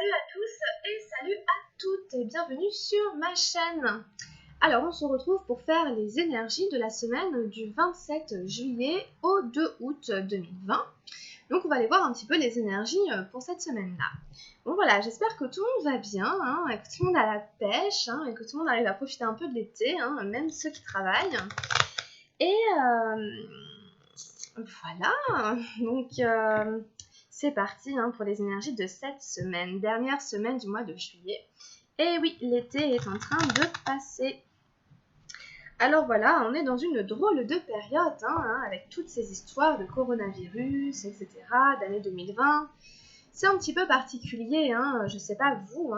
Salut à tous et salut à toutes et bienvenue sur ma chaîne. Alors on se retrouve pour faire les énergies de la semaine du 27 juillet au 2 août 2020. Donc on va aller voir un petit peu les énergies pour cette semaine-là. Bon voilà, j'espère que tout le monde va bien, et que tout le monde a la pêche, et que tout le monde arrive à profiter un peu de l'été, même ceux qui travaillent. Et voilà, donc c'est parti pour les énergies de cette semaine, dernière semaine du mois de juillet. Et oui, l'été est en train de passer. Alors voilà, on est dans une drôle de période, avec toutes ces histoires de coronavirus, etc., d'année 2020. C'est un petit peu particulier, je ne sais pas vous,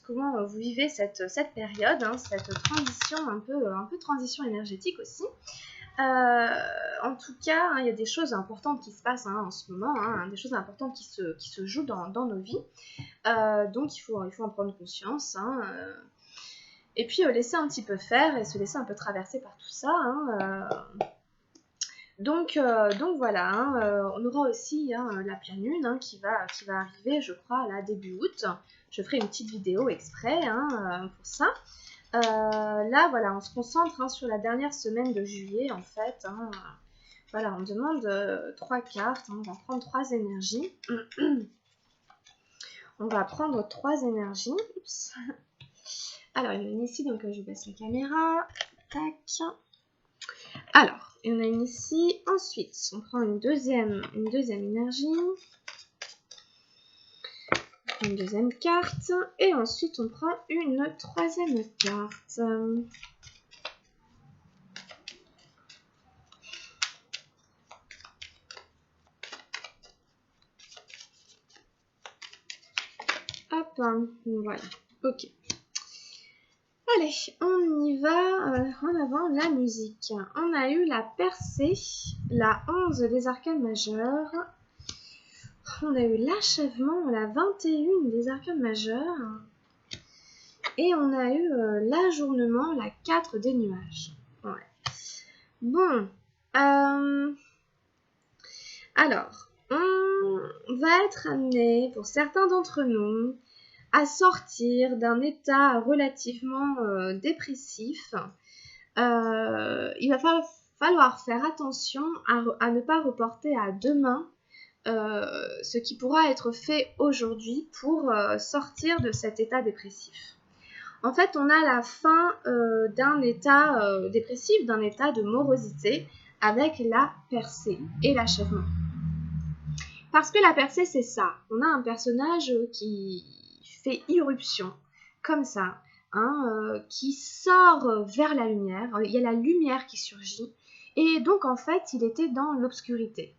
comment vous vivez cette période, cette transition, un peu transition énergétique aussi. En tout cas, il y a des choses importantes qui se passent en ce moment, des choses importantes qui se jouent dans nos vies. Donc il faut en prendre conscience. Et puis laisser un petit peu faire et se laisser un peu traverser par tout ça. Donc voilà, on aura aussi la pleine lune qui va arriver, je crois, là, début août. Je ferai une petite vidéo exprès pour ça. Là, voilà, on se concentre sur la dernière semaine de juillet, en fait. Voilà, on demande 3 cartes. On va prendre 3 énergies. On va prendre 3 énergies. Oups. Alors, il y en a une ici, donc je baisse la caméra. Tac. Alors, il y en a une ici. Ensuite, on prend une deuxième énergie. Une deuxième carte. Et ensuite, on prend une troisième carte. Hop, voilà, ok. Allez, on y va, en avant la musique. On a eu la percée, la 11 des arcanes majeures. On a eu l'achèvement, la 21 des arcanes majeures. Et on a eu l'ajournement, la 4 des nuages. Ouais. Bon, alors, on va être amené, pour certains d'entre nous, à sortir d'un état relativement dépressif. Il va falloir faire attention à ne pas reporter à demain ce qui pourra être fait aujourd'hui pour sortir de cet état dépressif. En fait, on a la fin d'un état dépressif, d'un état de morosité avec la percée et l'achèvement. Parce que la percée, c'est ça. On a un personnage qui fait irruption, comme ça, qui sort vers la lumière. Il y a la lumière qui surgit. Et donc, en fait, il était dans l'obscurité.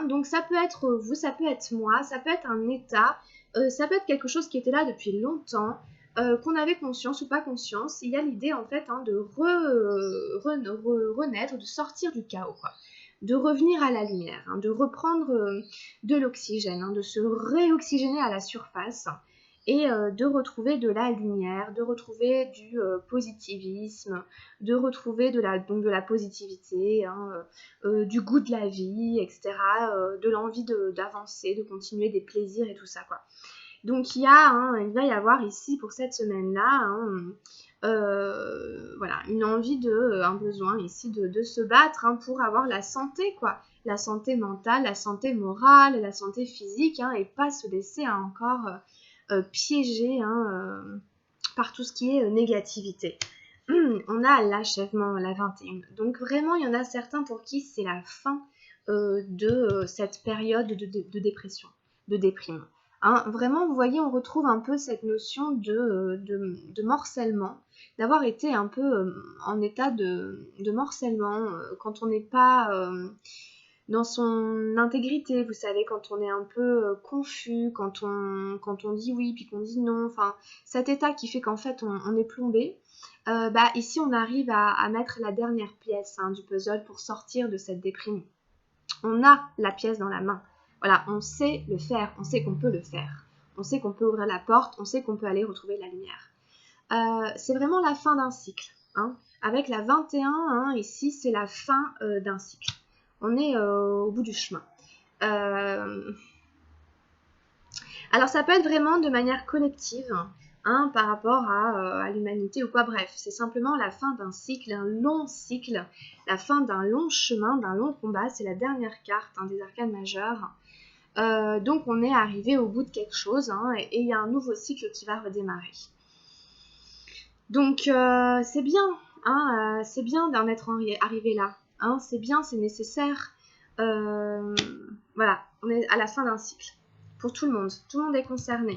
Donc, ça peut être vous, ça peut être moi, ça peut être un état, ça peut être quelque chose qui était là depuis longtemps, qu'on avait conscience ou pas conscience. Il y a l'idée, en fait, de renaître, de sortir du chaos, quoi. De revenir à la lumière, de reprendre de l'oxygène, de se réoxygéner à la surface et de retrouver de la lumière, de retrouver du positivisme, de retrouver de la positivité, du goût de la vie, etc., de l'envie d'avancer, de continuer des plaisirs et tout ça, quoi. Donc il va y avoir ici pour cette semaine-là voilà, une envie un besoin ici de se battre pour avoir la santé, quoi. La santé mentale, la santé morale, la santé physique, et pas se laisser encore piéger par tout ce qui est négativité. On a l'achèvement, la 21. Donc vraiment, il y en a certains pour qui c'est la fin de cette période de dépression, de déprime. Vraiment, vous voyez, on retrouve un peu cette notion de morcellement, d'avoir été un peu en état de morcellement, quand on n'est pas dans son intégrité, vous savez, quand on est un peu confus, quand on dit oui, puis qu'on dit non, enfin, cet état qui fait qu'en fait, on est plombé. Ici, on arrive à mettre la dernière pièce du puzzle pour sortir de cette déprime. On a la pièce dans la main. Voilà, on sait le faire, on sait qu'on peut le faire. On sait qu'on peut ouvrir la porte, on sait qu'on peut aller retrouver la lumière. C'est vraiment la fin d'un cycle. Avec la 21, ici, c'est la fin d'un cycle. On est au bout du chemin. Alors ça peut être vraiment de manière collective, hein, par rapport à l'humanité ou quoi, bref, c'est simplement la fin d'un cycle, un long cycle, la fin d'un long chemin, d'un long combat, c'est la dernière carte des arcanes majeurs. Donc on est arrivé au bout de quelque chose, hein, et il y a un nouveau cycle qui va redémarrer. Donc c'est bien, hein, c'est bien d'en être arrivé là, hein, c'est bien, c'est nécessaire. Voilà, on est à la fin d'un cycle. Pour tout le monde est concerné.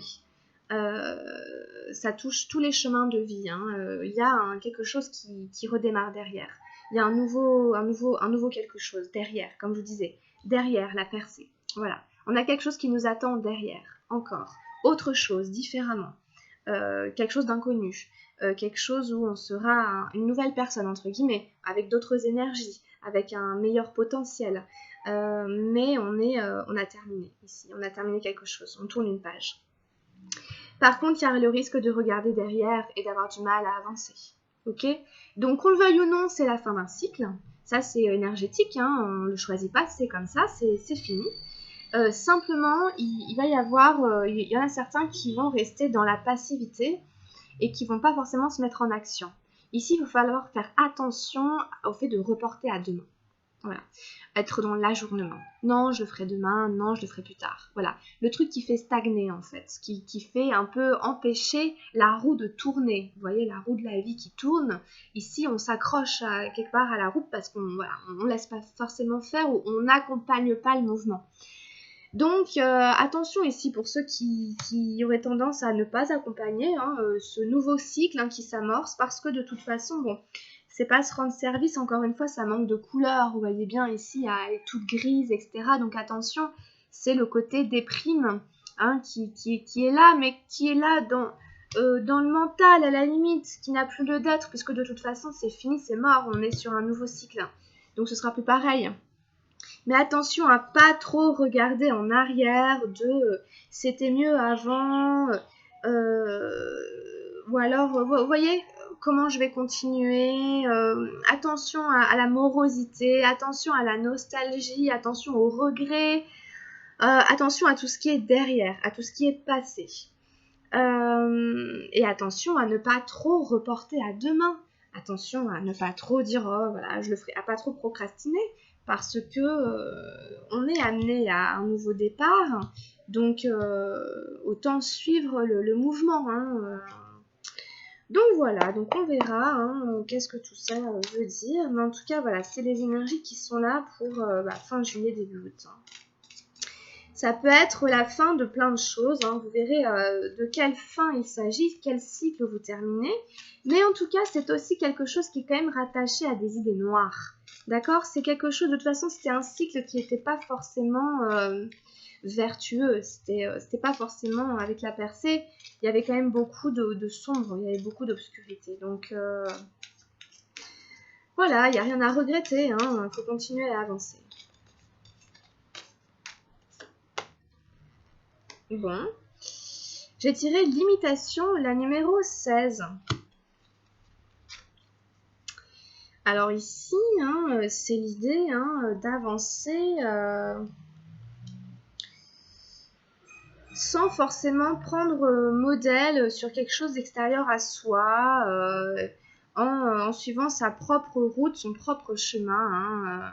Ça touche tous les chemins de vie. Il y a quelque chose qui redémarre derrière. Il y a un nouveau quelque chose derrière, comme je vous disais, derrière la percée. Voilà, on a quelque chose qui nous attend derrière, encore, autre chose, différemment, quelque chose d'inconnu, quelque chose où on sera une nouvelle personne, entre guillemets, avec d'autres énergies, avec un meilleur potentiel. Mais on a terminé ici, on a terminé quelque chose, on tourne une page. Par contre, il y a le risque de regarder derrière et d'avoir du mal à avancer. Ok ? Donc, qu'on le veuille ou non, c'est la fin d'un cycle. Ça, c'est énergétique, hein, on ne le choisit pas, c'est comme ça, c'est fini. Simplement, il va y avoir, il y en a certains qui vont rester dans la passivité et qui ne vont pas forcément se mettre en action. Ici, il va falloir faire attention au fait de reporter à demain. Voilà. Être dans l'ajournement. Non, je le ferai demain, non, je le ferai plus tard. Voilà. Le truc qui fait stagner, en fait. Qui fait un peu empêcher la roue de tourner. Vous voyez, la roue de la vie qui tourne. Ici, on s'accroche quelque part à la roue parce qu'on ne laisse pas forcément faire ou on n'accompagne pas le mouvement. Donc, attention ici pour ceux qui auraient tendance à ne pas accompagner ce nouveau cycle qui s'amorce parce que de toute façon, bon, c'est pas se rendre service, encore une fois, ça manque de couleur. Vous voyez bien ici, elle est toute grise, etc. Donc, attention, c'est le côté déprime qui est là, mais qui est là dans le mental, à la limite, qui n'a plus lieu d'être, puisque de toute façon, c'est fini, c'est mort, on est sur un nouveau cycle. Donc, ce sera plus pareil. Mais attention à pas trop regarder en arrière de c'était mieux avant, ou alors, vous voyez comment je vais continuer, attention à la morosité, attention à la nostalgie, attention au regret, attention à tout ce qui est derrière, à tout ce qui est passé. Et attention à ne pas trop reporter à demain. Attention à ne pas trop dire oh voilà je le ferai, à pas trop procrastiner parce que on est amené à un nouveau départ, donc autant suivre le mouvement. Donc voilà, donc on verra qu'est-ce que tout ça veut dire, mais en tout cas voilà, c'est les énergies qui sont là pour fin juillet, début août. Ça peut être la fin de plein de choses, vous verrez de quelle fin il s'agit, quel cycle vous terminez. Mais en tout cas, c'est aussi quelque chose qui est quand même rattaché à des idées noires. D'accord ? C'est quelque chose, de toute façon, c'était un cycle qui n'était pas forcément vertueux. C'était pas forcément avec la percée. Il y avait quand même beaucoup de sombre, il y avait beaucoup d'obscurité. Donc voilà, il n'y a rien à regretter, il faut continuer à avancer. Bon, j'ai tiré l'imitation, la numéro 16. Alors ici, c'est l'idée d'avancer sans forcément prendre modèle sur quelque chose d'extérieur à soi, en suivant sa propre route, son propre chemin.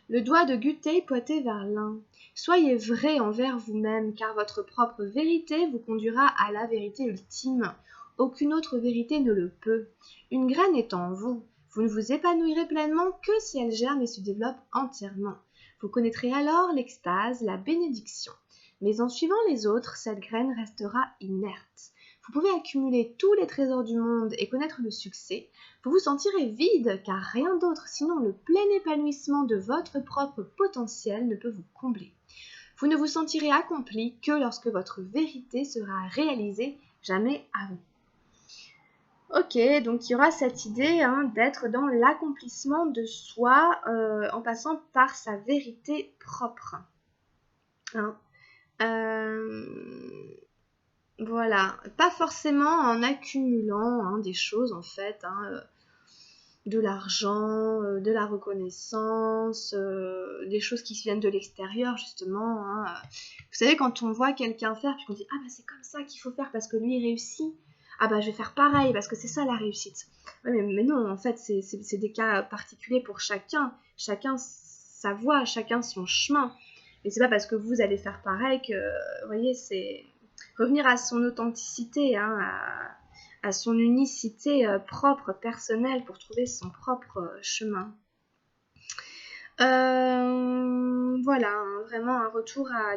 Le doigt de Guthey pointé vers l'un. Soyez vrai envers vous-même, car votre propre vérité vous conduira à la vérité ultime. Aucune autre vérité ne le peut. Une graine est en vous. Vous ne vous épanouirez pleinement que si elle germe et se développe entièrement. Vous connaîtrez alors l'extase, la bénédiction. Mais en suivant les autres, cette graine restera inerte. Vous pouvez accumuler tous les trésors du monde et connaître le succès. Vous vous sentirez vide car rien d'autre sinon le plein épanouissement de votre propre potentiel ne peut vous combler. Vous ne vous sentirez accompli que lorsque votre vérité sera réalisée, jamais avant. Ok, donc il y aura cette idée d'être dans l'accomplissement de soi en passant par sa vérité propre. Voilà, pas forcément en accumulant des choses en fait. de l'argent, de la reconnaissance, des choses qui viennent de l'extérieur justement. Hein. Vous savez, quand on voit quelqu'un faire, puis qu'on dit ah bah c'est comme ça qu'il faut faire parce que lui il réussit, ah bah je vais faire pareil parce que c'est ça la réussite. Ouais, mais non, en fait c'est des cas particuliers pour chacun, chacun sa voie, chacun son chemin. Et c'est pas parce que vous allez faire pareil que, vous voyez, c'est revenir à son authenticité, hein, à son unicité propre, personnelle, pour trouver son propre chemin. Voilà, hein, vraiment un retour à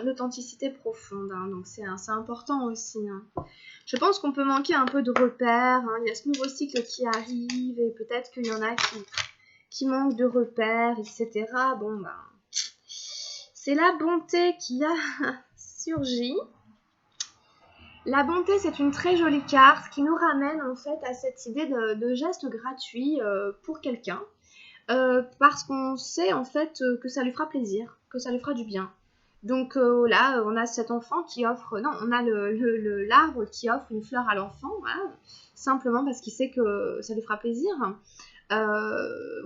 l'authenticité profonde, hein, donc c'est important aussi. Hein. Je pense qu'on peut manquer un peu de repères, hein, il y a ce nouveau cycle qui arrive et peut-être qu'il y en a qui manquent de repères, etc. Bon, ben, c'est la bonté qui a surgi. La bonté, c'est une très jolie carte qui nous ramène en fait à cette idée de geste gratuit pour quelqu'un. Parce qu'on sait en fait que ça lui fera plaisir, que ça lui fera du bien. Donc là, on a cet enfant qui offre, non, on a l'arbre qui offre une fleur à l'enfant, voilà, simplement parce qu'il sait que ça lui fera plaisir.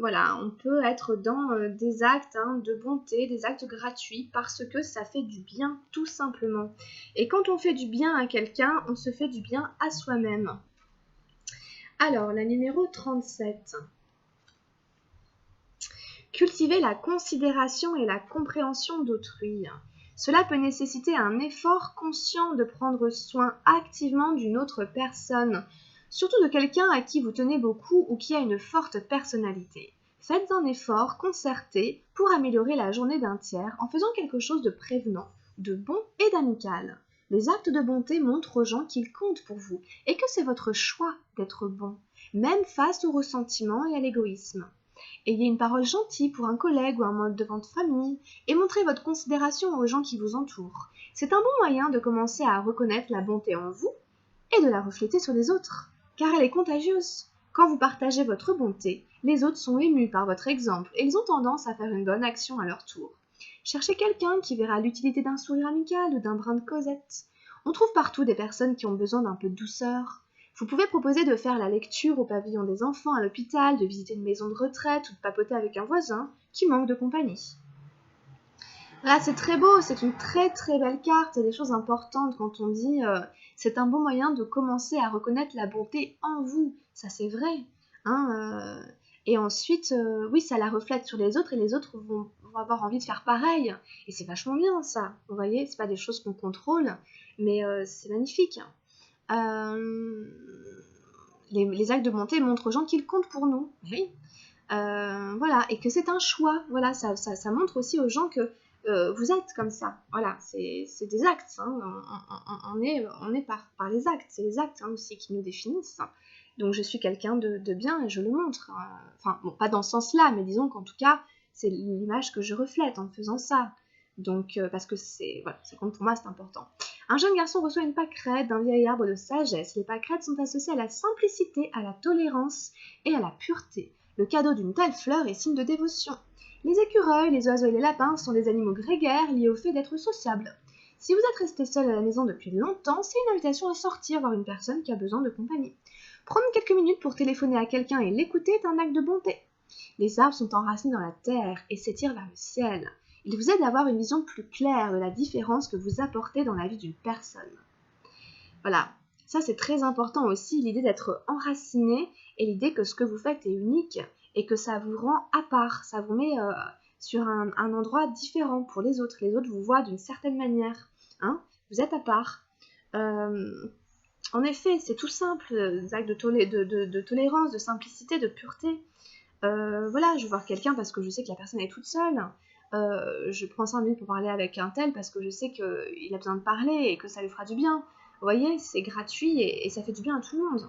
Voilà, on peut être dans des actes hein, de bonté, des actes gratuits, parce que ça fait du bien, tout simplement. Et quand on fait du bien à quelqu'un, on se fait du bien à soi-même. Alors, la numéro 37. Cultiver la considération et la compréhension d'autrui. Cela peut nécessiter un effort conscient de prendre soin activement d'une autre personne, surtout de quelqu'un à qui vous tenez beaucoup ou qui a une forte personnalité. Faites un effort concerté pour améliorer la journée d'un tiers en faisant quelque chose de prévenant, de bon et d'amical. Les actes de bonté montrent aux gens qu'ils comptent pour vous et que c'est votre choix d'être bon, même face au ressentiment et à l'égoïsme. Ayez une parole gentille pour un collègue ou un membre de votre famille et montrez votre considération aux gens qui vous entourent. C'est un bon moyen de commencer à reconnaître la bonté en vous et de la refléter sur les autres, car elle est contagieuse. Quand vous partagez votre bonté, les autres sont émus par votre exemple et ils ont tendance à faire une bonne action à leur tour. Cherchez quelqu'un qui verra l'utilité d'un sourire amical ou d'un brin de causette. On trouve partout des personnes qui ont besoin d'un peu de douceur. Vous pouvez proposer de faire la lecture au pavillon des enfants à l'hôpital, de visiter une maison de retraite ou de papoter avec un voisin qui manque de compagnie. Là, c'est très beau, c'est une très très belle carte, il y a des choses importantes quand on dit c'est un bon moyen de commencer à reconnaître la bonté en vous, ça c'est vrai. Hein, et ensuite, oui, ça la reflète sur les autres et les autres vont avoir envie de faire pareil. Et c'est vachement bien ça, vous voyez, c'est pas des choses qu'on contrôle, mais c'est magnifique. Les actes de bonté montrent aux gens qu'ils comptent pour nous, oui. Voilà, et que c'est un choix. Voilà, ça montre aussi aux gens que vous êtes comme ça. Voilà, c'est des actes. Hein. On est par les actes. C'est les actes hein, aussi qui nous définissent. Donc je suis quelqu'un de bien et je le montre. Enfin, bon, pas dans ce sens-là, mais disons qu'en tout cas, c'est l'image que je reflète en faisant ça. Donc, parce que voilà, pour moi, c'est important. Un jeune garçon reçoit une pâquerette d'un vieil arbre de sagesse. Les pâquerettes sont associées à la simplicité, à la tolérance et à la pureté. Le cadeau d'une telle fleur est signe de dévotion. Les écureuils, les oiseaux et les lapins sont des animaux grégaires liés au fait d'être sociables. Si vous êtes resté seul à la maison depuis longtemps, c'est une invitation à sortir voir une personne qui a besoin de compagnie. Prendre quelques minutes pour téléphoner à quelqu'un et l'écouter est un acte de bonté. Les arbres sont enracinés dans la terre et s'étirent vers le ciel. Ils vous aident à avoir une vision plus claire de la différence que vous apportez dans la vie d'une personne. Voilà, ça c'est très important aussi, l'idée d'être enraciné et l'idée que ce que vous faites est unique et que ça vous rend à part, ça vous met sur un endroit différent pour les autres. Les autres vous voient d'une certaine manière, hein, vous êtes à part. En effet, c'est tout simple, des actes de tolérance, de simplicité, de pureté. Voilà, je vais voir quelqu'un parce que je sais que la personne est toute seule. Je prends 5 minutes pour parler avec un tel parce que je sais qu'il a besoin de parler et que ça lui fera du bien. Vous voyez, c'est gratuit et ça fait du bien à tout le monde.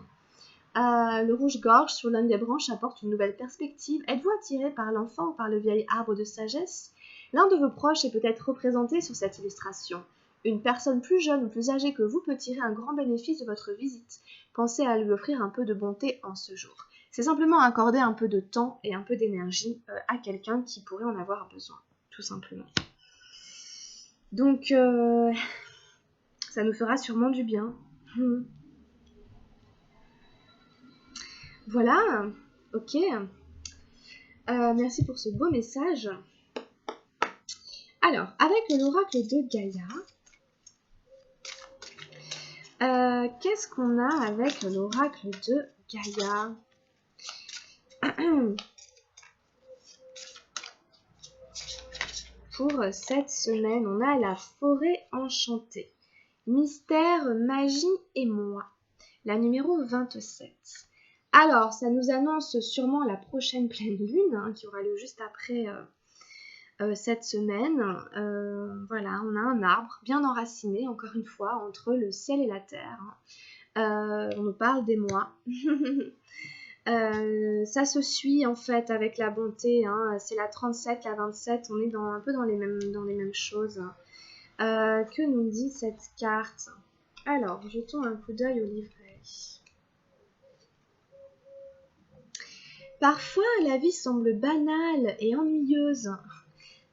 Le rouge-gorge sur l'une des branches apporte une nouvelle perspective. Êtes-vous attiré par l'enfant ou par le vieil arbre de sagesse? L'un de vos proches est peut-être représenté sur cette illustration. Une personne plus jeune ou plus âgée que vous peut tirer un grand bénéfice de votre visite. Pensez à lui offrir un peu de bonté en ce jour. C'est simplement accorder un peu de temps et un peu d'énergie à quelqu'un qui pourrait en avoir besoin, tout simplement. Donc, ça nous fera sûrement du bien. Voilà, ok. Merci pour ce beau message. Alors, avec l'oracle de Gaïa, qu'est-ce qu'on a avec l'oracle de Gaïa? Pour cette semaine, on a la forêt enchantée. Mystère, magie et moi. La numéro 27. Alors, ça nous annonce sûrement la prochaine pleine lune, hein, qui aura lieu juste après cette semaine. Voilà, on a un arbre bien enraciné, encore une fois, entre le ciel et la terre. On nous parle des mois. Ça se suit en fait avec la bonté, hein. C'est la 37, la 27, on est un peu dans les mêmes choses. Que nous dit cette carte? Alors, jetons un coup d'œil au livret. Parfois, la vie semble banale et ennuyeuse.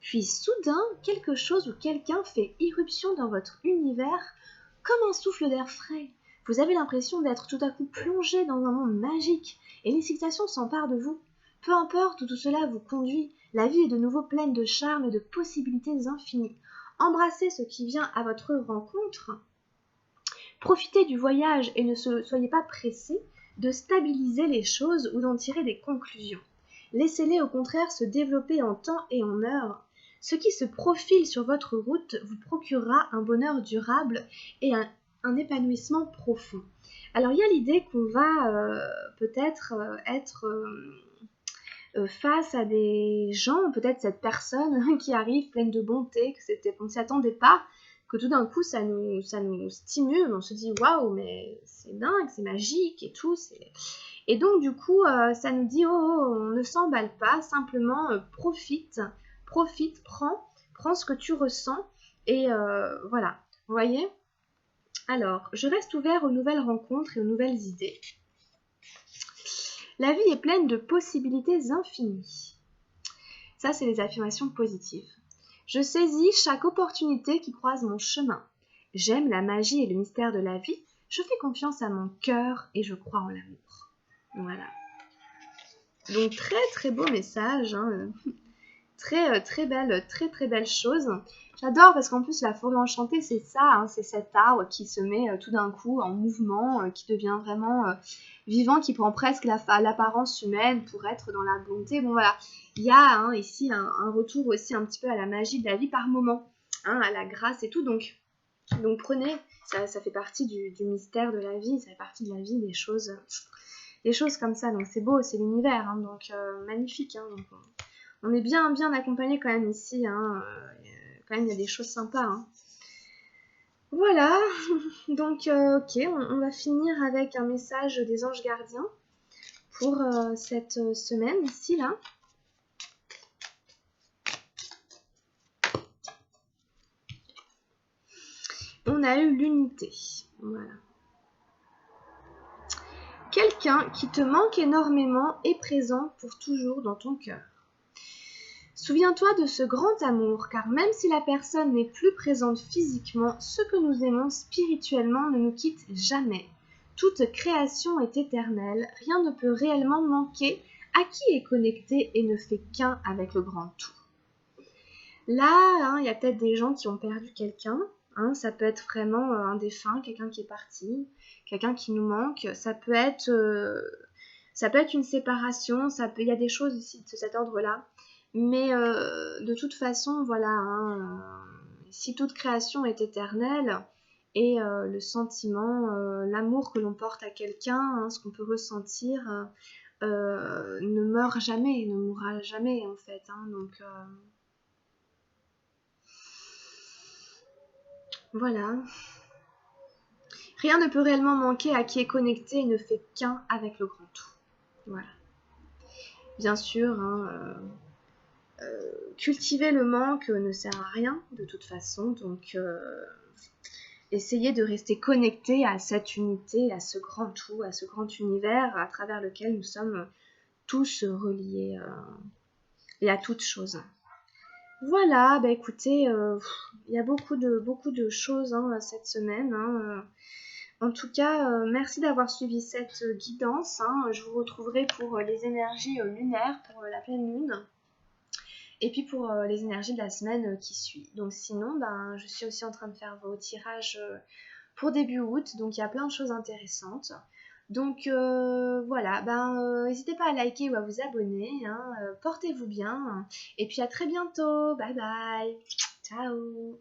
Puis soudain, quelque chose ou quelqu'un fait irruption dans votre univers comme un souffle d'air frais. Vous avez l'impression d'être tout à coup plongé dans un monde magique et l'excitation s'empare de vous. Peu importe où tout cela vous conduit, la vie est de nouveau pleine de charme et de possibilités infinies. Embrassez ce qui vient à votre rencontre. Profitez du voyage et ne soyez pas pressés de stabiliser les choses ou d'en tirer des conclusions. Laissez-les au contraire se développer en temps et en heure. Ce qui se profile sur votre route vous procurera un bonheur durable et un épanouissement profond. Alors il y a l'idée qu'on va peut-être être face à des gens, peut-être cette personne qui arrive pleine de bonté, on ne s'y attendait pas, que tout d'un coup ça nous stimule, on se dit waouh, mais c'est dingue, c'est magique et tout. Et donc du coup ça nous dit on ne s'emballe pas, simplement profite, prends ce que tu ressens et voilà, vous voyez. Alors, je reste ouvert aux nouvelles rencontres et aux nouvelles idées. La vie est pleine de possibilités infinies. Ça, c'est les affirmations positives. Je saisis chaque opportunité qui croise mon chemin. J'aime la magie et le mystère de la vie. Je fais confiance à mon cœur et je crois en l'amour. Voilà. Donc, très très beau message. Hein. Très belle chose. J'adore parce qu'en plus la forêt enchantée c'est ça, hein, c'est cet arbre qui se met tout d'un coup en mouvement, qui devient vraiment vivant, qui prend presque l'apparence humaine pour être dans la bonté. Bon voilà, il y a ici un retour aussi un petit peu à la magie de la vie par moment, hein, à la grâce et tout. Donc prenez, ça fait partie du mystère de la vie, ça fait partie de la vie, des choses comme ça. Donc c'est beau, c'est l'univers, hein, donc magnifique. Hein, donc, on est bien accompagné quand même ici, hein. Quand même il y a des choses sympas. Hein. Voilà, donc ok, on va finir avec un message des anges gardiens pour cette semaine ici là. On a eu l'unité, voilà. Quelqu'un qui te manque énormément est présent pour toujours dans ton cœur. Souviens-toi de ce grand amour, car même si la personne n'est plus présente physiquement, ce que nous aimons spirituellement ne nous quitte jamais. Toute création est éternelle, rien ne peut réellement manquer à qui est connecté et ne fait qu'un avec le grand tout. Là, il y a peut-être des gens qui ont perdu quelqu'un, ça peut être vraiment un défunt, quelqu'un qui est parti, quelqu'un qui nous manque, ça peut être une séparation, il y a des choses ici de cet ordre-là. Mais de toute façon, voilà, si toute création est éternelle et le sentiment, l'amour que l'on porte à quelqu'un, ce qu'on peut ressentir, ne meurt jamais, ne mourra jamais en fait. Donc voilà. Rien ne peut réellement manquer à qui est connecté et ne fait qu'un avec le grand tout. Voilà. Bien sûr, cultiver le manque ne sert à rien de toute façon, donc essayez de rester connecté à cette unité, à ce grand tout, à ce grand univers à travers lequel nous sommes tous reliés et à toutes choses. Voilà, écoutez, il y a beaucoup de choses cette semaine. En tout cas, merci d'avoir suivi cette guidance, hein. Je vous retrouverai pour les énergies lunaires, pour la pleine lune, et puis pour les énergies de la semaine qui suit. Donc sinon, ben, je suis aussi en train de faire vos tirages pour début août, donc il y a plein de choses intéressantes. Donc voilà, ben, n'hésitez pas à liker ou à vous abonner, hein. Portez-vous bien, et puis à très bientôt, bye bye, ciao.